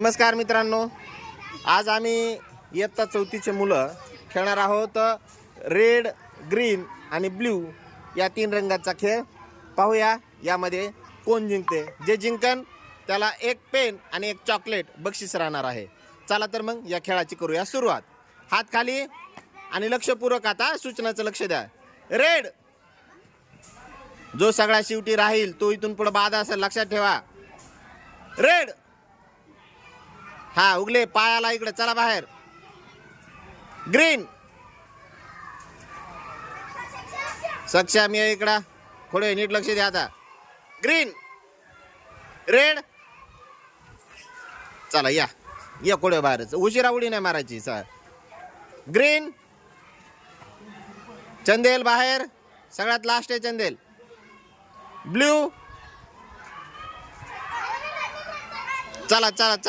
नमस्कार मित्रांनो, आज आम्ही इयत्ता चौथीचे मुलं खेळणार आहोत रेड, ग्रीन आणि ब्ल्यू या तीन रंगाचा खेळ. पाहूया यामध्ये कोण जिंकते. जे जिंकन त्याला एक पेन आणि एक चॉकलेट बक्षीस राहणार आहे. चला तर मग या खेळाची करूया सुरुवात. हात खाली आणि लक्षपूर्वक आता सूचनाचं लक्ष द्या. रेड, जो सगळ्या शेवटी राहील तो इथून पुढे बाद असेल, लक्षात ठेवा. रेड, हा उगले पायाला इकडे, चला बाहेर. ग्रीन, सक्षम ये इकडं, थोडे नीट लक्ष द्या आता. ग्रीन, रेड, चला या या कोडे बाहेरच, उशिरा उडी नाही मारायची. सर ग्रीन, चंदेल बाहेर, सगळ्यात लास्ट आहे चंदेल. ब्ल्यू, चला चला चला.